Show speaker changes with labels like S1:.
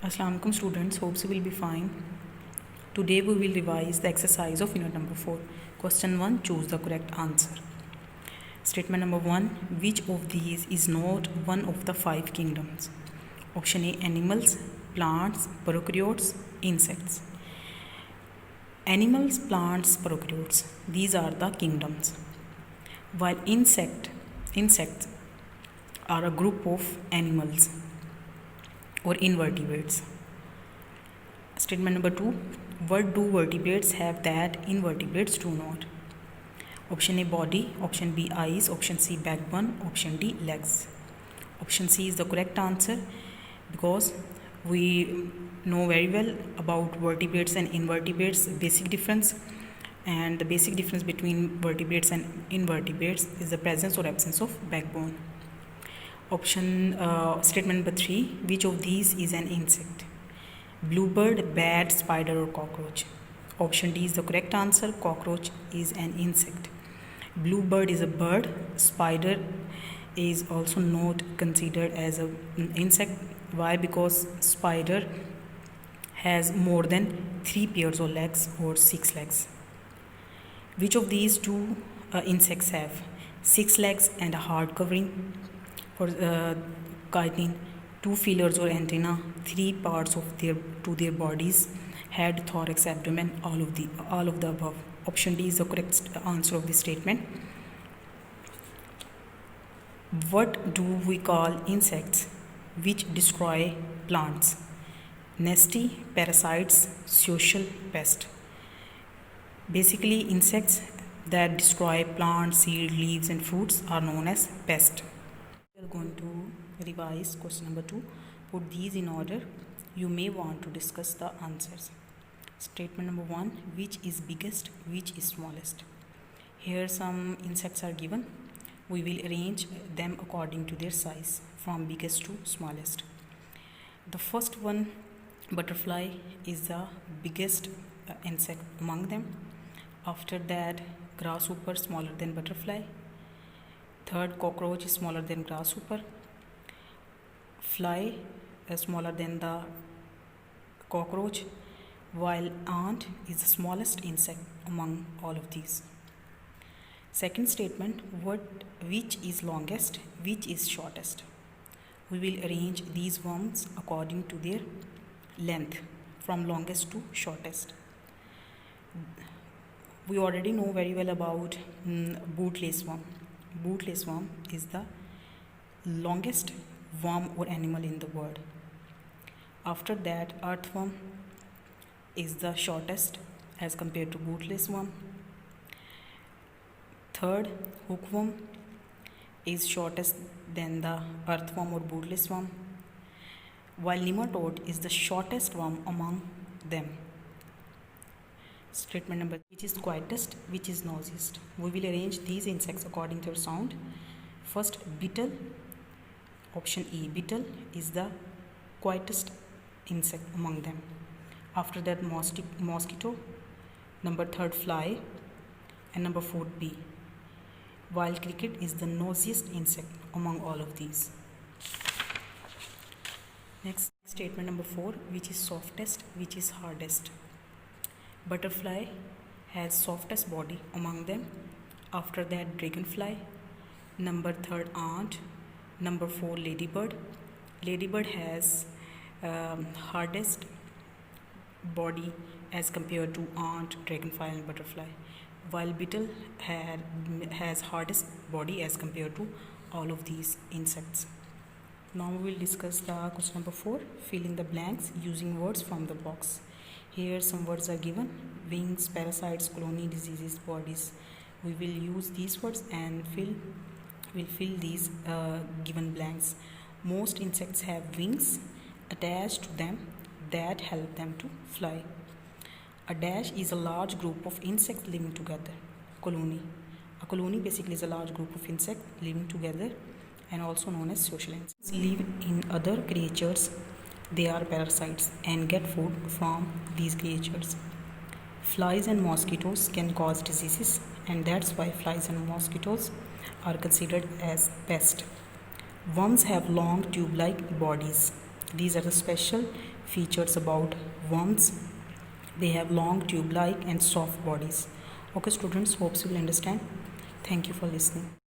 S1: Assalamu alaikum students, hopes you will be fine. Today we will revise the exercise of unit number 4. Question 1, choose the correct answer. Statement number 1, which of these is not one of the 5 kingdoms? Option A, animals, plants, prokaryotes, insects. Animals, plants, prokaryotes, these are the kingdoms. While insects are a group of animals or invertebrates. Statement number 2, what do vertebrates have that invertebrates do not? Option A, body. Option B, eyes. Option C, backbone. Option D, legs. Option C is the correct answer because we know very well about vertebrates and invertebrates basic difference, and the basic difference between vertebrates and invertebrates is the presence or absence of backbone. Statement number 3, which of these is an insect? Bluebird, bat, spider or cockroach? Option D is the correct answer. Cockroach is an insect. Bluebird is a bird. Spider is also not considered as an insect. Why? Because spider has more than 3 pairs of legs or 6 legs. Which of these two insects have 6 legs and a hard covering for chitin, 2 feelers or antenna, 3 parts of their bodies, head, thorax, abdomen, all of the above? Option D is the correct answer of this statement. What do we call insects which destroy plants? Nasty, parasites, social, pest. Basically, insects that destroy plants, seeds, leaves and fruits are known as pest. We are going to revise question number 2. Put these in order. You may want to discuss the answers. Statement number 1, which is biggest, which is smallest? Here some insects are given. We will arrange them according to their size from biggest to smallest. The first one, butterfly, is the biggest insect among them. After that, grasshopper, smaller than butterfly. Third, cockroach is smaller than grasshopper. Fly is smaller than the cockroach, while ant is the smallest insect among all of these. Second statement, which is longest, which is shortest? We will arrange these worms according to their length from longest to shortest. We already know very well about bootless worm. Bootless worm is the longest worm or animal in the world. After that, earthworm is the shortest as compared to bootless worm. Third, hookworm is shortest than the earthworm or bootless worm, while nematode is the shortest worm among them. Statement number, which is quietest, which is noisiest? We will arrange these insects according to their sound. First, beetle. Option E, beetle is the quietest insect among them. After that, mosquito. Number 3, fly, and number 4, bee. While cricket is the noisiest insect among all of these. Next, statement number 4, which is softest, which is hardest? Butterfly has softest body among them. After that, dragonfly. Number 3, ant. Number 4, ladybird. Ladybird has hardest body as compared to ant, dragonfly and butterfly, while beetle has hardest body as compared to all of these insects. Now we will discuss the question number 4, fill in the blanks using words from the box. Here some words are given: wings, parasites, colony, diseases, bodies. We will use these words and we'll fill these given blanks. Most insects have wings attached to them that help them to fly. A dash is a large group of insects living together. Colony. A colony basically is a large group of insects living together and also known as social insects. Live in other creatures. They are parasites and get food from these creatures. Flies and mosquitoes can cause diseases, and that's why flies and mosquitoes are considered as pests. Worms have long tube-like bodies. These are the special features about worms. They have long tube-like and soft bodies. Okay students, hopes you will understand. Thank you for listening.